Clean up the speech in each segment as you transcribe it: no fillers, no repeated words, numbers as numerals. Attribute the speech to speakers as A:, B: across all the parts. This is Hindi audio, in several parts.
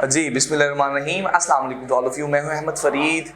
A: जी बिस्मिल्लाहिर्रहमानिर्रहीम, अस्सलाम वालेकुम टू ऑल ऑफ यू। मैं हूं Ahmad Farid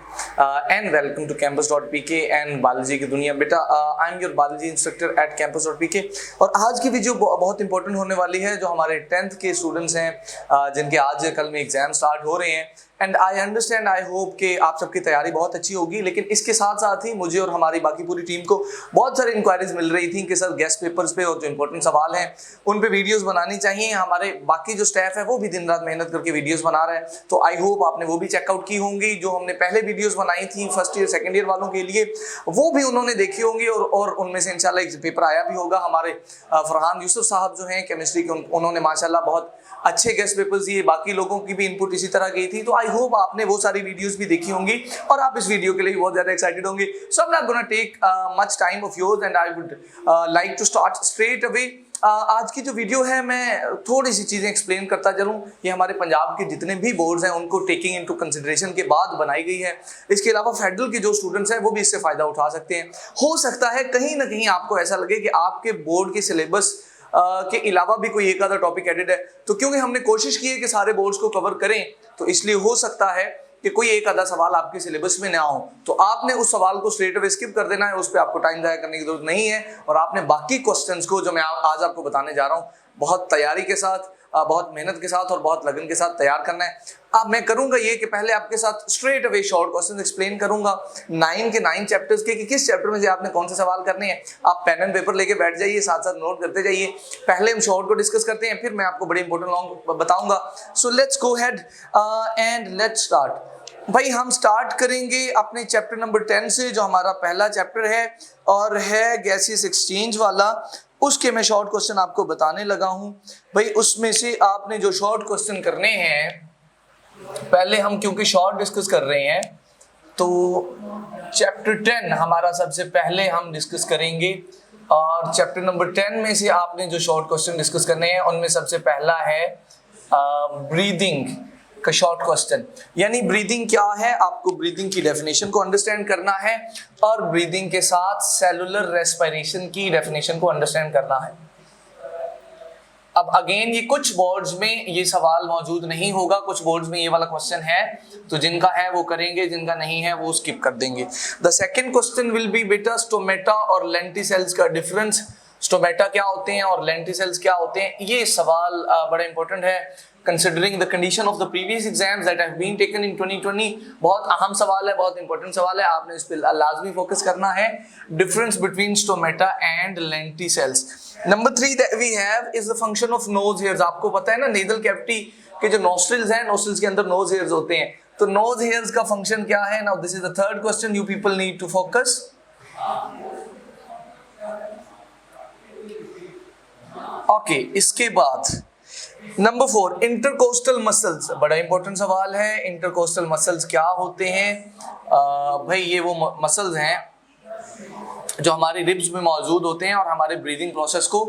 A: and welcome to campus.pk एंड बायोलॉजी की दुनिया। बेटा I am your biology instructor at campus.pk और आज की वीडियो बहुत इंपॉर्टेंट होने वाली है। जो हमारे 10th के स्टूडेंट्स हैं जिनके आज कल में एग्जाम स्टार्ट हो रहे हैं, and I understand, I hope कि आप सबकी तैयारी बहुत अच्छी होगी। लेकिन इसके साथ साथ ही मुझे और हमारी बाकी पूरी टीम को बहुत सारी इंक्वायरीज मिल रही थी कि सर गेस्ट पेपर्स पे और जो इंपॉर्टेंट सवाल हैं उन पे वीडियोस बनानी चाहिए। हमारे बाकी जो स्टाफ है वो भी दिन रात मेहनत करके वीडियोस बना रहा है, तो आई होप आपने वो भी चेकआउट की होंगी। जो हमने पहले वीडियोस बनाई थी फर्स्ट ईयर सेकेंड ईयर वालों के लिए, वो भी उन्होंने देखी होंगी और उनमें से इंशाल्लाह एक पेपर आया भी होगा। हमारे फरहान यूसुफ साहब जो हैं केमिस्ट्री के, उन्होंने माशाल्लाह बहुत अच्छे गेस्ट पेपर्स दिए। बाकी लोगों की भी इनपुट इसी तरह गई थी, तो आई होप आपने वो सारी वीडियोस भी देखी होंगी और आप इस वीडियो के लिए बहुत ज्यादा एक्साइटेड होंगे। So I am not gonna take much time of yours and I would like to start straight away. आज की जो वीडियो है मैं थोड़ी सी चीजें एक्सप्लेन करता चलूं। ये हमारे पंजाब के जितने भी बोर्ड्स हैं उनको टेकिंग इनटू कंसिडरेशन के बाद बनाई गई है। इसके अलावा फेडरल के जो स्टूडेंट्स हैं वो भी इससे फायदा उठा सकते हैं। हो सकता है कहीं ना कहीं आपको ऐसा लगे कि आपके बोर्ड के सिलेबस के अलावा भी कोई एक आधा टॉपिक एडेड है, तो क्योंकि हमने कोशिश की है कि सारे बोर्ड्स को कवर करें, तो इसलिए हो सकता है कि कोई एक आधा सवाल आपके सिलेबस में ना हो, तो आपने उस सवाल को स्ट्रेट अवे स्किप कर देना है। उस पर आपको टाइम जाया करने की जरूरत नहीं है और आपने बाकी क्वेश्चंस को जो मैं आज आपको बताने जा रहा हूँ बहुत तैयारी के साथ, बहुत मेहनत के साथ और बहुत लगन के साथ तैयार करना है। अब मैं करूंगा ये कि पहले आपके साथ straight away short question explain करूंगा 9 के 9 चैप्टर्स के, कि किस चैप्टर में से आपने कौन से सवाल करने हैं। आप पेन एंड पेपर लेके बैठ जाइए, साथ साथ नोट करते जाइए। पहले हम शॉर्ट को डिस्कस करते हैं, फिर मैं आपको बड़े इंपॉर्टेंट लॉन्ग बताऊंगा। So let's go head and let's start. भाई हम स्टार्ट करेंगे अपने चैप्टर नंबर 10 से, जो हमारा पहला चैप्टर है और है गैसियस एक्सचेंज वाला। उसके मैं शॉर्ट क्वेश्चन आपको बताने लगा हूं। भाई उसमें से आपने जो शॉर्ट क्वेश्चन करने हैं, पहले हम क्योंकि शॉर्ट डिस्कस कर रहे हैं तो चैप्टर 10 हमारा सबसे पहले हम डिस्कस करेंगे। और चैप्टर नंबर 10 में से आपने जो शॉर्ट क्वेश्चन डिस्कस करने हैं उनमें सबसे पहला है ब्रीदिंग का शॉर्ट क्वेश्चन। यानी ब्रीदिंग क्या है, आपको ब्रीदिंग की डेफिनेशन को अंडरस्टैंड करना है और ब्रीदिंग के साथ सेलुलर रेस्पिरेशन की डेफिनेशन को अंडरस्टैंड करना है। अब अगेन ये कुछ बोर्ड्स में ये सवाल मौजूद नहीं होगा, कुछ बोर्ड्स में ये वाला क्वेश्चन है, तो जिनका है वो करेंगे, जिनका नहीं है वो स्किप कर देंगे। The second question will be बेटा स्टोमेटा और लेंटिसेल्स का डिफरेंस। स्टोमेटा क्या होते हैं और लेंटिसेल्स क्या होते हैं, ये सवाल बड़ा इंपॉर्टेंट है considering the condition of the previous exams that have been taken in 2020। बहुत अहम सवाल है, बहुत इंपॉर्टेंट सवाल है, आपने इस पे लाजमी फोकस करना है। Difference between stomata and lenticels. Number 3 that we have is the function of nose hairs. आपको पता है ना, नेजल कैविटी के जो नोस्ट्रिल्स हैं, नोस्ट्रिल्स के अंदर नोज हेयर्स होते हैं, तो नोज हेयर्स का फंक्शन क्या है। Now this is the third question you people need to focus. Okay, इसके बाद नंबर 4 इंटरकोस्टल मसल्स, बड़ा इंपॉर्टेंट सवाल है। इंटरकोस्टल मसल्स क्या होते हैं? भाई ये वो मसल्स हैं जो हमारे रिब्स में मौजूद होते हैं और हमारे ब्रीदिंग प्रोसेस को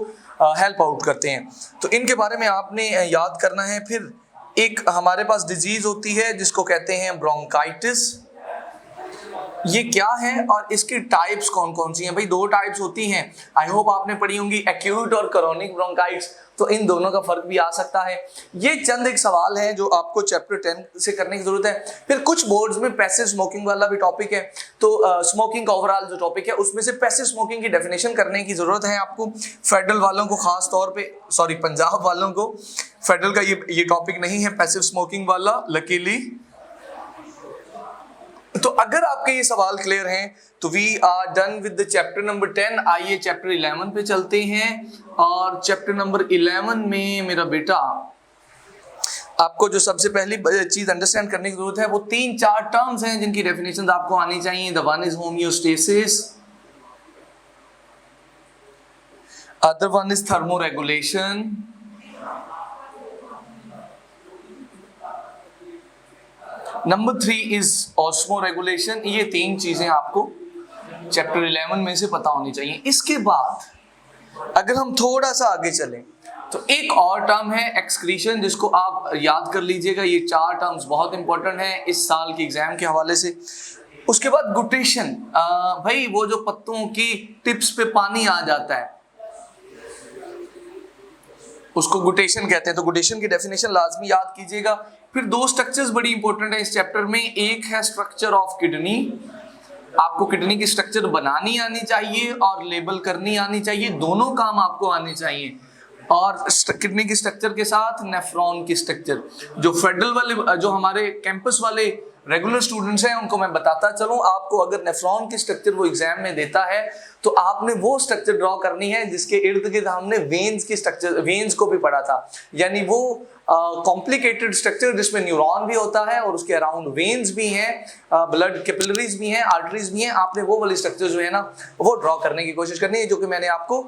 A: हेल्प आउट करते हैं, तो इनके बारे में आपने याद करना है। फिर एक हमारे पास डिजीज होती है जिसको कहते हैं ब्रोंकाइटिस। ये क्या है और इसकी टाइप्स कौन कौन सी हैं? भाई 2 टाइप्स होती हैं, आई होप आपने पढ़ी होंगी, एक्यूट और क्रोनिक ब्रोंकाइटिस। तो इन दोनों का फर्क भी आ सकता है। ये चंद एक सवाल है जो आपको चैप्टर 10 से करने की जरूरत है। फिर कुछ बोर्ड्स में पैसिव स्मोकिंग वाला भी टॉपिक है, तो स्मोकिंग का ओवरऑल जो टॉपिक है उसमें से पैसिव स्मोकिंग की डेफिनेशन करने की जरूरत है आपको। फेडरल वालों को खास तौर पे, सॉरी पंजाब वालों को फेडरल का ये टॉपिक नहीं है पैसिव स्मोकिंग वाला, लकीली। तो अगर आपके ये सवाल क्लियर हैं तो we are done with the chapter number 10। आइए चैप्टर 11 पे चलते हैं। और चैप्टर नंबर 11 में मेरा बेटा आपको जो सबसे पहली चीज अंडरस्टैंड करने की जरूरत है वो 3-4 टर्म्स हैं जिनकी डेफिनेशंस आपको आनी चाहिए। The one is homeostasis, other one is thermoregulation, number 3 is osmoregulation. ये 3 चीजें आपको चैप्टर 11 में से पता होनी चाहिए। इसके बाद अगर हम थोड़ा सा आगे चलें तो एक और टर्म है एक्सक्रीशन, जिसको आप याद कर लीजिएगा। ये 4 टर्म्स बहुत इंपॉर्टेंट हैं इस साल के एग्जाम के हवाले से। उसके बाद गुटेशन, भाई वो जो पत्तों की टिप्स पे पानी आ जाता है उसको गुटेशन कहते हैं, तो गुटेशन की डेफिनेशन लाजमी याद कीजिएगा। फिर दो स्ट्रक्चर्स बड़ी इंपॉर्टेंट है इस चैप्टर में, एक है स्ट्रक्चर ऑफ किडनी, आपको किडनी की स्ट्रक्चर बनानी आनी चाहिए और लेबल करनी आनी चाहिए, दोनों काम आपको आने चाहिए। और किडनी की स्ट्रक्चर के साथ नेफ्रॉन की स्ट्रक्चर, जो फेडरल वाले, जो हमारे कैंपस वाले रेगुलर स्टूडेंट्स हैं उनको मैं बताता चलूं, आपको अगर नेफ्रॉन की स्ट्रक्चर वो एग्जाम में देता है तो आपने वो स्ट्रक्चर ड्रॉ करनी है जिसके इर्द गिर्द हमने वेन्स की स्ट्रक्चर, वेन्स को भी पढ़ा था, यानी वो कॉम्प्लिकेटेड स्ट्रक्चर जिसमें न्यूरॉन भी होता है और उसके अराउंड वेन्स भी हैं, ब्लड कैपिलरीज भी हैं, आर्टरीज भी हैं, आपने वो वाली स्ट्रक्चर जो है ना वो ड्रॉ करने की कोशिश करनी है, जो कि मैंने आपको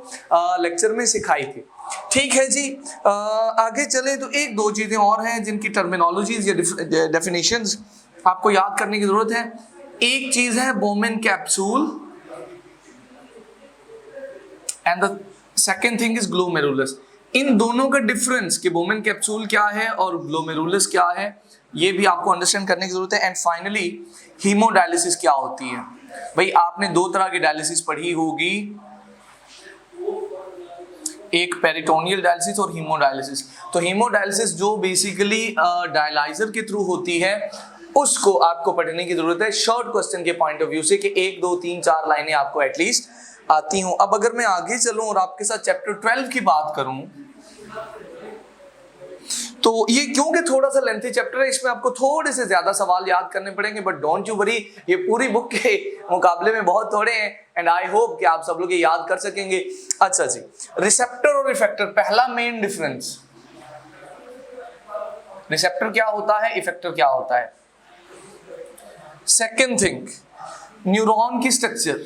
A: लेक्चर में सिखाई थी। ठीक है जी, आगे चले तो एक दो चीजें और हैं जिनकी टर्मिनोलॉजीज या डेफिनेशंस आपको याद करने की जरूरत है। एक चीज है Bowman capsule and the second thing is glomerulus. इन दोनों का डिफरेंस कि बोमेन कैप्सूल क्या है और ग्लोमेरुलस क्या है, ये भी आपको अंडरस्टैंड करने की जरूरत है। एंड फाइनली हीमोडायलिसिस क्या होती है। भाई आपने दो तरह की डायलिसिस पढ़ी होगी, एक पेरिटोनियल डायलिसिस और हीमोडायलिसिस। तो हीमोडायलिसिस जो बेसिकली डायलाइजर के थ्रू होती है उसको आपको पढ़ने की जरूरत है शॉर्ट क्वेश्चन के पॉइंट ऑफ व्यू से, कि 1 2 3 4 लाइनें आपको एटलीस्ट आती हूं। अब अगर मैं आगे चलूं और आपके साथ चैप्टर 12 की बात करूं तो ये क्योंकि थोड़ा सा लेंथी चैप्टर है, इसमें आपको थोड़े से ज्यादा सवाल याद करने पड़ेंगे, बट डोंट यू वरी, ये पूरी बुक के मुकाबले में बहुत थोड़े हैं एंड आई होप कि आप सब लोग ये याद कर सकेंगे। अच्छा जी, रिसेप्टर और इफेक्टर, पहला मेन डिफरेंस, रिसेप्टर क्या होता है, इफेक्टर क्या होता है। सेकेंड थिंग, न्यूरॉन की स्ट्रक्चर,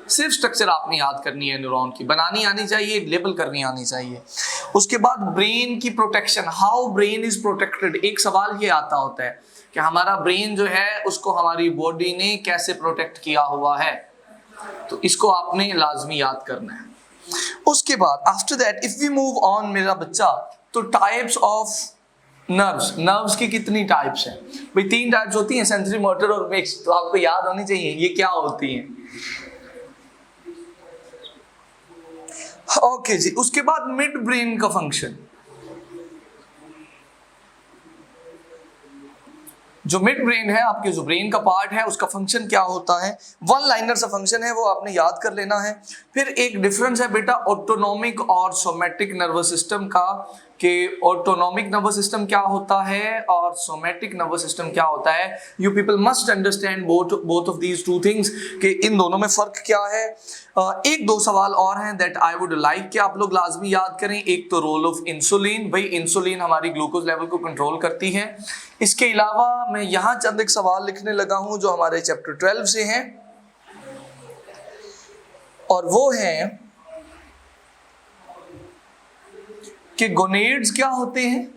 A: सिर्फ स्ट्रक्चर आपने याद करनी है, न्यूरॉन की बनानी आनी चाहिए, लेबल करनी आनी चाहिए। उसके बाद ब्रेन की protection, how brain is protected. एक सवाल ये आता होता है कि हमारा ब्रेन जो है उसको हमारी बॉडी ने कैसे प्रोटेक्ट किया हुआ है, तो इसको आपने लाजमी याद करना है। उसके बाद after that if we move on मेरा बच्चा, तो टाइप्स ऑफ नर्व्स, नर्व्स की कितनी टाइप्स हैं भाई, 3 टाइप्स होती हैं, सेंसरी, मोटर और मिक्स, तो आपको याद होनी चाहिए ये क्या होती हैं। ओके जी, उसके बाद मिड ब्रेन का फंक्शन, जो मिड ब्रेन है, आपके जो ब्रेन का पार्ट है उसका फंक्शन क्या होता है, वन लाइनर सा फंक्शन है, वो आपने याद कर लेना है। फिर एक डिफरेंस है बेटा ऑटोनॉमिक और सोमैटिक नर्वस सिस्टम का, कि ऑटोनॉमिक नर्वस सिस्टम क्या होता है और सोमैटिक नर्वस सिस्टम क्या होता है। You people must understand both of these two things, कि इन दोनों में फर्क क्या है। एक दो सवाल और हैं दैट आई वुड लाइक कि आप लोग लाजमी याद करें। एक तो रोल ऑफ इंसुलिन, भाई इंसुलिन हमारी ग्लूकोज लेवल को कंट्रोल करती है। इसके अलावा मैं यहाँ चंद एक सवाल लिखने लगा हूं जो हमारे चैप्टर 12 से हैं, और वो हैं कि गोनेड्स क्या होते हैं।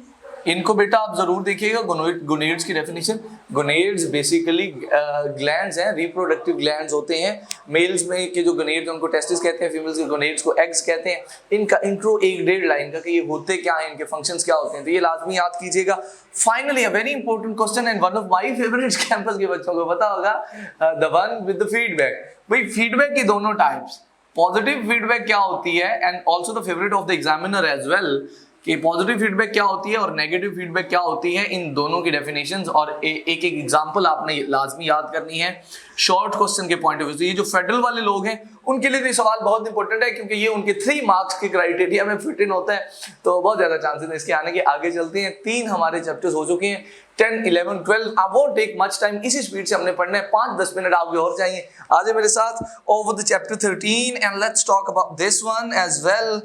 A: इनको बेटा आप जरूर देखिएगा, गोनेड्स की डेफिनेशन। गोनेड्स बेसिकली ग्लैंड्स हैं, रिप्रोडक्टिव ग्लैंड्स होते हैं। मेल्स में के जो गोनेड्स उनको टेस्टिस कहते हैं, फीमेल्स के गोनेड्स को एग्स कहते हैं। इनका इंट्रो 1-1.5 लाइन का, कि ये होते क्या हैं, इनके फंक्शंस क्या होते हैं, तो ये लाजमी याद कीजिएगा। Finally a very important question and one of my favourite campus के बच्चों को पता होगा, the one with the feedback. भाई फीडबैक की दोनों टाइप्स, पॉजिटिव फीडबैक क्या होती है and also the favourite of the examiner as well, कि पॉजिटिव फीडबैक क्या होती है और नेगेटिव फीडबैक क्या होती है, इन दोनों की डेफिनेशंस और एक एग्जांपल आपने लाजमी याद करनी है शॉर्ट क्वेश्चन के पॉइंट ऑफ व्यू से। ये जो फेडरल वाले लोग हैं उनके लिए तो सवाल बहुत इंपॉर्टेंट है, क्योंकि ये उनके 3 मार्क्स के क्राइटेरिया में फिट इन होता है, तो बहुत ज्यादा चांसेस है इसके आने के। आगे चलते हैं, 3 हमारे चैप्टर्स हो चुके हैं, 10, 11, 12। I won't take much time, इसी स्पीड से हमने पढ़ना है, 5-10 मिनट आगे और चाहिए। आ जाए मेरे साथ over the chapter 13 and let's talk about this one as well.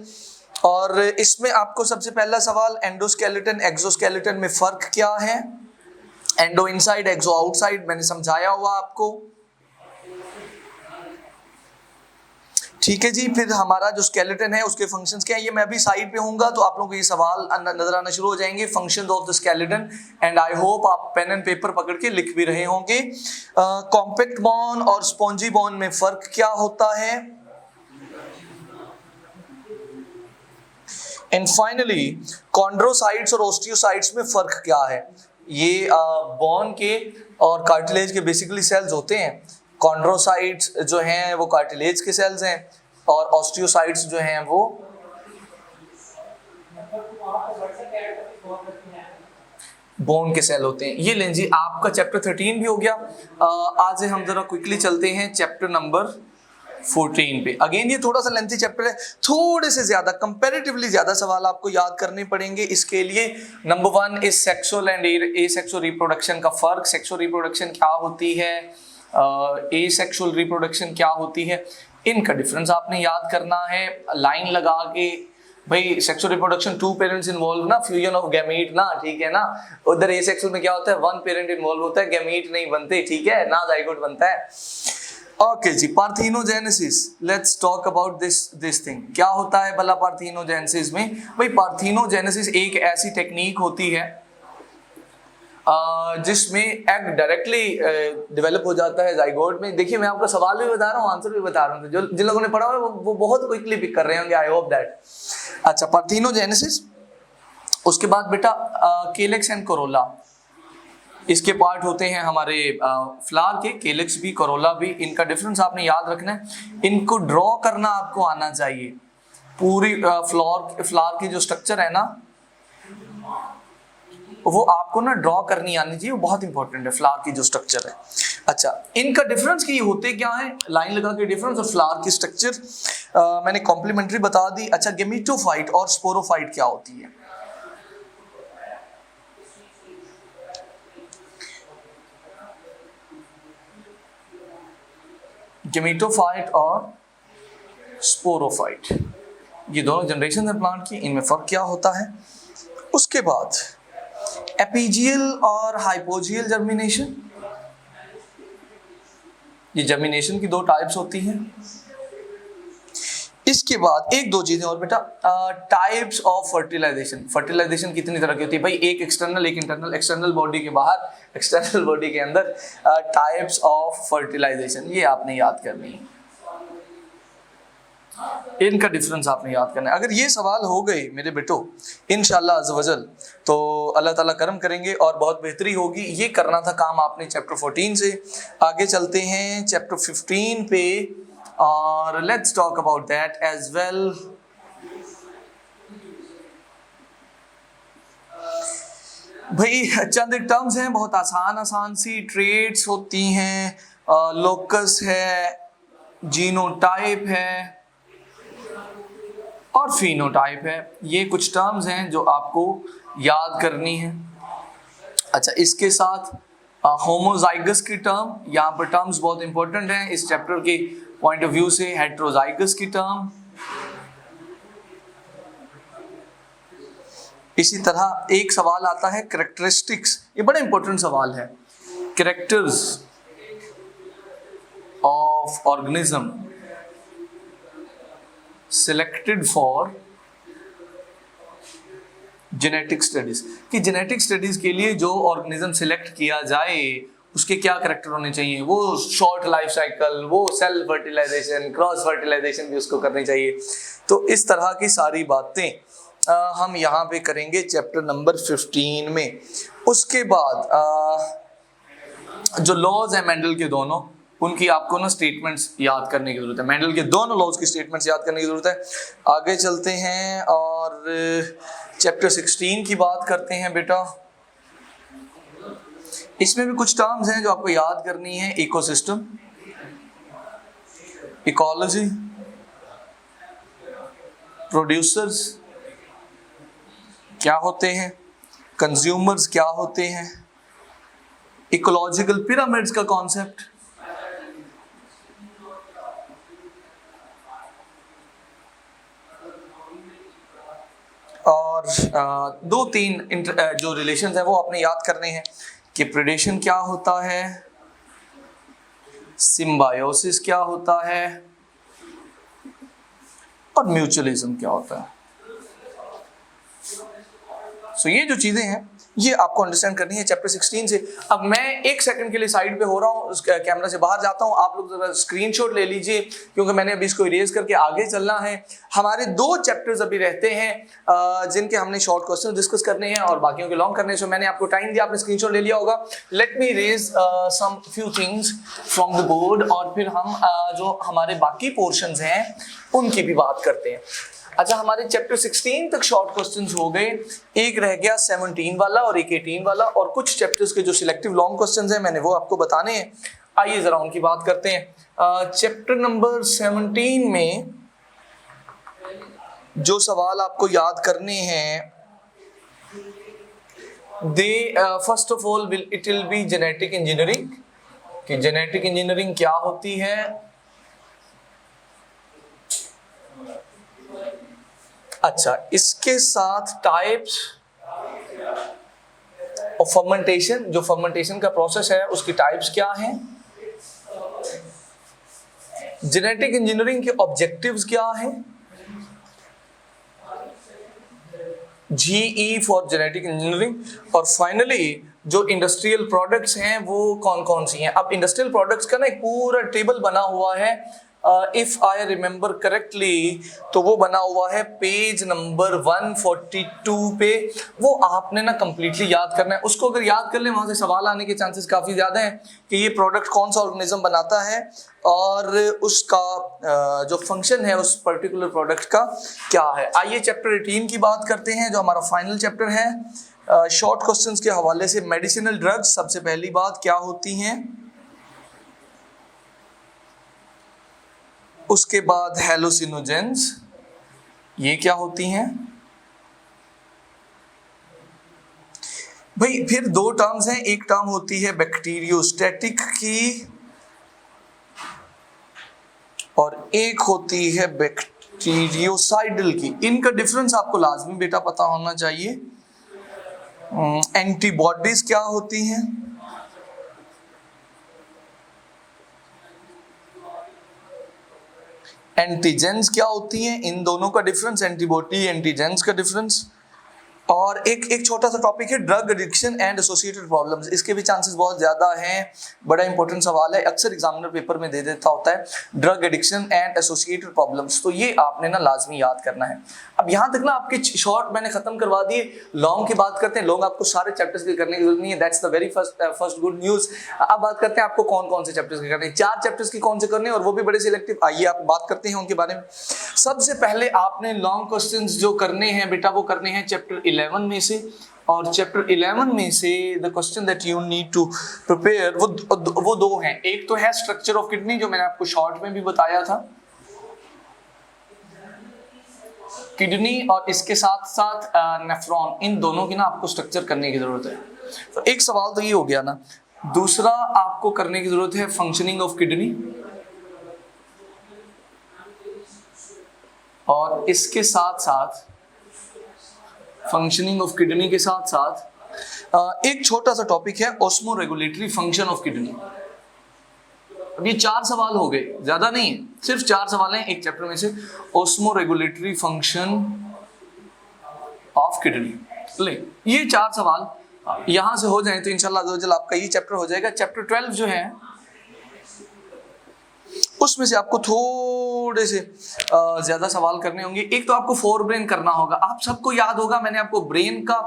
A: और इसमें आपको सबसे पहला सवाल, एंडोस्केलेटन एक्सोस्केलेटन में फर्क क्या है। एंडो इनसाइड, एक्सो आउटसाइड, मैंने समझाया हुआ आपको, ठीक है जी। फिर हमारा जो स्केलेटन है उसके फंक्शंस क्या है, ये मैं अभी साइड पे हूँगा तो आप लोगों को ये सवाल नजर आना शुरू हो जाएंगे, functions of the skeleton, and I hope आप पेन एंड पेपर पकड़ के लिख भी रहे होंगे। कॉम्पैक्ट बोन और स्पॉन्जी बोन में फर्क क्या होता है, एंड फाइनली कॉन्ड्रोसाइट्स और ओस्टियोसाइट्स में फर्क क्या है। ये बोन के और कार्टिलेज के बेसिकली सेल्स होते हैं। कॉन्ड्रोसाइट्स जो हैं वो कार्टिलेज के सेल्स हैं और ओस्टियोसाइट्स जो हैं वो बोन के सेल होते हैं। ये लें जी, आपका चैप्टर 13 भी हो गया। आज हम जरा क्विकली चलते हैं चैप्टर नंबर 14 पे। अगेन ये थोड़ा सा लेंथी चैप्टर है, थोड़े से ज्यादा, कंपैरेटिवली ज्यादा सवाल आपको याद करने पड़ेंगे। इसके लिए number 1 is sexual and asexual reproduction का फर्क। सेक्सुअल रिप्रोडक्शन क्या होती है, एसेक्सुअल रिप्रोडक्शन क्या होती है, इनका डिफरेंस आपने याद करना है लाइन लगा के। भाई सेक्सुअल रिप्रोडक्शन 2 पेरेंट्स इन्वॉल्व ना, फ्यूजन ऑफ गैमीट ना, ठीक है ना। उधर एसेक्सुअल में क्या होता है, 1 पेरेंट इन्वॉल्व होता है, गैमीट नहीं बनते, ठीक है ना, जाइगोट बनता है। ओके जी, parthenogenesis, let's talk about this thing. क्या होता है भला पार्थेनोजेनेसिस में? भाई पार्थेनोजेनेसिस एक ऐसी टेक्निक होती है जिसमें एग डायरेक्टली डेवलप हो जाता है जाइगोट में। देखिए मैं आपको सवाल भी बता रहा हूँ, आंसर भी बता रहा हूँ, जो जिन लोगों ने पढ़ा हुआ है वो बहुत क्विकली पिक कर रहे होंगे, आई होप दैट। अच्छा, पार्थेनोजेनेसिस, उसके बाद बेटा केलेक्स एंड कोरोला, इसके पार्ट होते हैं हमारे फ्लावर के, केलेक्स भी कोरोला भी। इनका डिफरेंस आपने याद रखना है, इनको ड्रॉ करना आपको आना चाहिए। पूरी फ्लावर की जो स्ट्रक्चर है ना, वो आपको ना ड्रॉ करनी आनी चाहिए, वो बहुत इंपॉर्टेंट है, फ्लावर की जो स्ट्रक्चर है। अच्छा, इनका डिफरेंस की होते क्या है, लाइन लगा के डिफरेंस और फ्लावर की स्ट्रक्चर मैंने कॉम्प्लीमेंट्री बता दी। अच्छा, गेमेटोफाइट और स्पोरोफाइट क्या होती है? गेमेटोफाइट और स्पोरोफाइट, ये दोनों जनरेशन है प्लांट की, इनमें फर्क क्या होता है? उसके बाद एपिजियल और हाइपोजियल जर्मिनेशन, ये जर्मिनेशन की 2 टाइप्स होती हैं। इसके बाद एक दो चीजें और बेटा, टाइप्स ऑफ फर्टिलाइजेशन। फर्टिलाइजेशन कितनी तरह की होती है भाई? एक एक्सटर्नल, एक इंटरनल। एक्सटर्नल बॉडी के बाहर, एक्सटर्नल बॉडी के अंदर। टाइप्स ऑफ फर्टिलाइजेशन ये आपने याद करनी है, इनका डिफरेंस आपने याद करना है। अगर ये सवाल हो गए मेरे बेटो इंशाल्लाह अज़्ज़वजल, तो अल्लाह ताला करम करेंगे और बहुत बेहतरी होगी। ये करना था काम आपने चैप्टर 14 से। आगे चलते हैं चैप्टर 15 पे और let's talk about that as well. भाई चंद एक टर्म्स हैं, बहुत आसान सी। ट्रेड्स होती हैं, लोकस है, जीनोटाइप है और फिनोटाइप है। ये कुछ टर्म्स हैं जो आपको याद करनी है। अच्छा, इसके साथ होमोजाइगस की टर्म, यहाँ पर टर्म्स बहुत इंपॉर्टेंट हैं इस चैप्टर के पॉइंट ऑफ व्यू से। हेट्रोजाइगस की टर्म, इसी तरह एक सवाल आता है कैरेक्टरिस्टिक्स, ये बड़ा इंपॉर्टेंट सवाल है। Characters of organism selected for genetic studies, कि जेनेटिक स्टडीज के लिए जो ऑर्गेनिज्म सिलेक्ट किया जाए उसके क्या करैक्टर होने चाहिए। वो शॉर्ट लाइफ साइकिल, वो सेल फर्टिलाइजेशन, क्रॉस फर्टिलाइजेशन भी उसको करनी चाहिए। तो इस तरह की सारी बातें हम यहाँ पे करेंगे चैप्टर नंबर 15 में। उसके बाद जो लॉज है मेंडल के दोनों, उनकी आपको ना स्टेटमेंट्स याद करने की जरूरत है। मेंडल के दोनों लॉज की स्टेटमेंट्स याद करने की जरूरत है। आगे चलते हैं और चैप्टर 16 की बात करते हैं बेटा। इसमें भी कुछ टर्म्स हैं जो आपको याद करनी है। इकोसिस्टम, इकोलॉजी, प्रोड्यूसर्स क्या होते हैं, कंज्यूमर्स क्या होते हैं, इकोलॉजिकल पिरामिड्स का कॉन्सेप्ट, और 2-3 जो रिलेशंस हैं वो आपने याद करने हैं कि प्रेडेशन क्या होता है, सिम्बायोसिस क्या होता है और म्यूचुअलिज्म क्या होता है। सो ये जो चीजें हैं ये आपको अंडरस्टैंड करनी है चैप्टर 16 से। अब मैं 1 सेकंड के लिए साइड पे हो रहा हूँ, कैमरा से बाहर जाता हूँ, आप लोग जरा स्क्रीनशॉट ले लीजिए क्योंकि मैंने अभी इसको इरेज करके आगे चलना है। हमारे 2 चैप्टर्स अभी रहते हैं जिनके हमने शॉर्ट क्वेश्चन डिस्कस करने हैं और बाकियों के लॉन्ग करने हैं। सो मैंने आपको टाइम दिया, आपने स्क्रीनशॉट ले लिया होगा। Let me raise some few things from the board और फिर हम जो हमारे बाकी पोर्शंस हैं उनकी भी बात करते हैं। अच्छा, हमारे चैप्टर 16 तक शॉर्ट क्वेश्चंस हो गए, एक रह गया 17 वाला और एक 18 वाला, और कुछ चैप्टर्स के जो सिलेक्टिव लॉन्ग क्वेश्चंस हैं मैंने वो आपको बताने हैं। आइए जरा उनकी बात करते हैं। चैप्टर नंबर 17 में जो सवाल आपको याद करने हैं, first of all it will be genetic engineering, कि जेनेटिक इंजीनियरिंग क्या होती है। अच्छा, इसके साथ टाइप्स ऑफ फर्मेंटेशन, जो फर्मेंटेशन का प्रोसेस है उसकी टाइप्स क्या हैं, जेनेटिक इंजीनियरिंग के ऑब्जेक्टिव्स क्या हैं, जीई फॉर जेनेटिक इंजीनियरिंग, और फाइनली जो इंडस्ट्रियल प्रोडक्ट्स हैं वो कौन कौन सी हैं। अब इंडस्ट्रियल प्रोडक्ट्स का ना एक पूरा टेबल बना हुआ है, इफ आई रिमेम्बर करेक्टली, तो वो बना हुआ है पेज नंबर 142 पे। वो आपने ना कंप्लीटली याद करना है। उसको अगर याद कर ले, वहां से सवाल आने के चांसेस काफी ज्यादा हैं कि ये प्रोडक्ट कौन सा ऑर्गेनिज्म बनाता है और उसका जो फंक्शन है उस पर्टिकुलर प्रोडक्ट का क्या है। आइए चैप्टर 18 की बात करते हैं, जो हमारा फाइनल चैप्टर है। शॉर्ट क्वेश्चंस के हवाले से मेडिसिनल ड्रग्स, सबसे पहली बात क्या होती हैं, उसके बाद हेलुसिनोजेंस, ये क्या होती हैं भाई। फिर दो टर्म्स हैं, एक टर्म होती है बैक्टीरियोस्टैटिक की और एक होती है बैक्टीरियोसाइडल की। इनका डिफरेंस आपको लाजमी बेटा पता होना चाहिए। एंटीबॉडीज क्या होती हैं, एंटीजेंस क्या होती हैं, इन दोनों का डिफरेंस, एंटीबॉडी एंटीजेंस का डिफरेंस। और एक छोटा सा टॉपिक है drug addiction and associated problems, इसके भी चांसेस बहुत ज्यादा हैं, बड़ा इंपॉर्टेंट सवाल है, अक्सर एग्जामिनर पेपर में दे देता होता है, drug addiction and associated problems, तो ये आपने ना लाजमी याद करना है। अब यहाँ तक ना आपके शॉर्ट मैंने खत्म करवा दिए, लॉन्ग की बात करते हैं। लॉन्ग आपको सारे चैप्टर्स के करने की जरूरत नहीं है, that's the very first good news. अब बात करते हैं आपको कौन कौन से चैप्टर्स के करने हैं। 4 चैप्टर्स की कौन से करने हैं और वो भी बड़े सिलेक्टिव। आइए आप बात करते हैं उनके बारे में। सबसे पहले आपने लॉन्ग क्वेश्चंस जो करने हैं बेटा, वो करने हैं चैप्टर 11 में से, और चैप्टर 11 में से the question that you need to prepare वो दो हैं। एक तो है स्ट्रक्चर ऑफ किडनी, जो मैंने आपको शॉर्ट में भी बताया था, किडनी और इसके साथ साथ नेफ्रॉन, इन दोनों की ना आपको स्ट्रक्चर करने की जरूरत है। तो एक सवाल तो ये हो गया ना। दूसरा आपको करने की जरूरत है फंक्शनिंग ऑफ किडनी, और इसके साथ साथ फंक्शनिंग ऑफ किडनी के साथ साथ एक छोटा सा टॉपिक है osmo regulatory function of kidney. अब ये 4 सवाल हो गए, ज्यादा नहीं है, सिर्फ 4 सवाल हैं एक चैप्टर में से। Osmo regulatory function of kidney, ले ये 4 सवाल यहां से हो जाए तो इंशाल्लाह आपका ये चैप्टर हो जाएगा। चैप्टर 12 जो है उसमें से आपको थोड़े से ज्यादा सवाल करने होंगे। एक तो आपको फोर ब्रेन करना होगा, आप सबको याद होगा, मैंने आपको ब्रेन का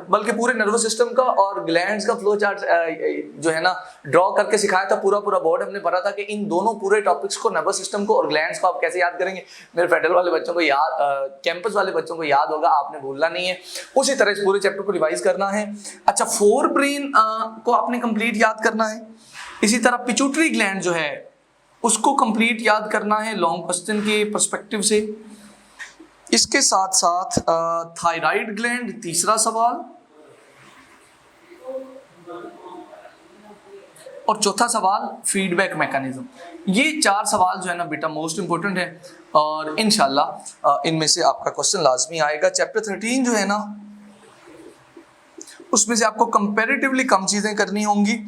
A: बल्कि पूरे नर्वस सिस्टम का और ग्लैंड्स का फ्लो चार्ट जो है ना ड्रॉ करके सिखाया था। पूरा बोर्ड हमने पढ़ा था कि इन दोनों पूरे टॉपिक्स को, नर्वस सिस्टम को और ग्लैंड्स को आप कैसे याद करेंगे। मेरे फेडरल वाले बच्चों को याद, कैंपस वाले बच्चों को याद होगा, आपने भूलना नहीं है। उसी तरह इस पूरे चैप्टर को रिवाइज करना है। अच्छा, फोर ब्रेन को आपने कंप्लीट याद करना है। इसी तरह पिट्यूटरी ग्लैंड जो है उसको कंप्लीट याद करना है लॉन्ग क्वेश्चन के पर्सपेक्टिव से। इसके साथ साथ थायराइड ग्लैंड तीसरा सवाल, और चौथा सवाल फीडबैक मैकेनिज्म। ये 4 सवाल जो है ना बेटा मोस्ट इंपोर्टेंट है, और इंशाल्लाह इनमें से आपका क्वेश्चन लाजमी आएगा। चैप्टर 13 जो है ना उसमें से आपको कंपैरेटिवली कम चीजें करनी होंगी।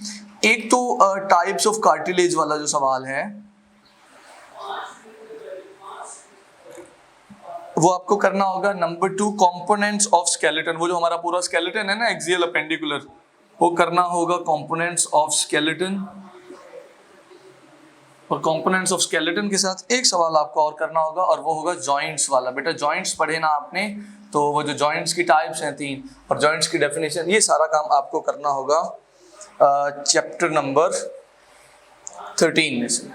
A: एक तो टाइप्स ऑफ कार्टिलेज वाला जो सवाल है वो आपको करना होगा। नंबर 2 कंपोनेंट्स ऑफ स्केलेटन, वो जो हमारा पूरा स्केलेटन है ना एक्सियल अपेंडिकुलर, वो करना होगा कंपोनेंट्स ऑफ स्केलेटन। और कंपोनेंट्स ऑफ स्केलेटन के साथ एक सवाल आपको और करना होगा, और वो होगा जॉइंट्स वाला। बेटा जॉइंट्स पढ़े ना आपने, तो वो जो जॉइंट्स की टाइप्स हैं 3 और जॉइंट्स की डेफिनेशन, ये सारा काम आपको करना होगा चैप्टर नंबर 13 में से।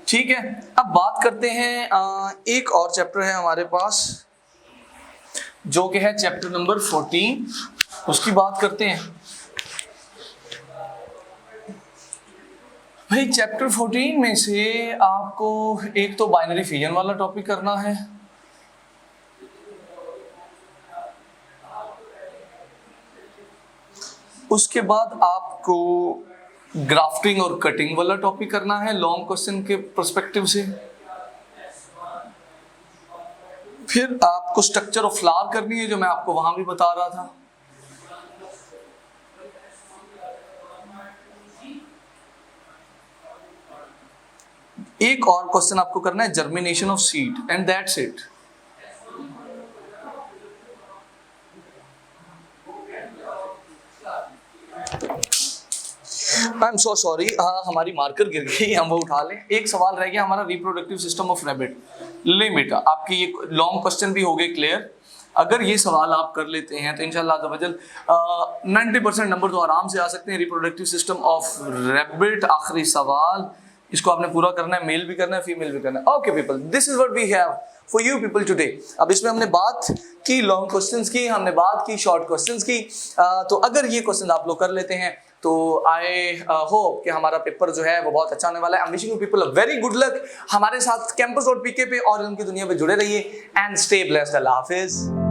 A: ठीक है, अब बात करते हैं एक और चैप्टर है हमारे पास जो कि है चैप्टर नंबर 14, उसकी बात करते हैं। भाई चैप्टर 14 में से आपको एक तो बाइनरी फिजन वाला टॉपिक करना है, उसके बाद आपको ग्राफ्टिंग और कटिंग वाला टॉपिक करना है लॉन्ग क्वेश्चन के पर्सपेक्टिव से, फिर आपको स्ट्रक्चर ऑफ फ्लावर करनी है जो मैं आपको वहां भी बता रहा था, एक और क्वेश्चन आपको करना है germination of seed and that's it. I am so sorry, हमारी मार्कर गिर गई, हम वो उठा लें। एक सवाल रह गया हमारा, रिप्रोडक्टिव सिस्टम ऑफ रैबिट। ले बेटा, आपकी ये लॉन्ग क्वेश्चन भी हो गए क्लियर। अगर ये सवाल आप कर लेते हैं तो इंशाल्लाह 90% नंबर तो आराम से आ सकते हैं। रिप्रोडक्टिव सिस्टम ऑफ रैबिट, आखिरी सवाल, इसको आपने पूरा करना है, मेल भी करना है, फीमेल भी करना है। Okay people, this is what we have for you people today. अब इसमें हमने बात की लॉन्ग क्वेश्चंस की, हमने बात की शॉर्ट क्वेश्चंस की। तो अगर ये क्वेश्चन आप लोग कर लेते हैं तो आई होप कि हमारा पेपर जो है वो बहुत अच्छा होने वाला है। I am wishing you people a very good luck. हमारे साथ campus.pk पे और उनकी दुनिया पे जुड़े रहिए and stay blessed. Allah Hafiz.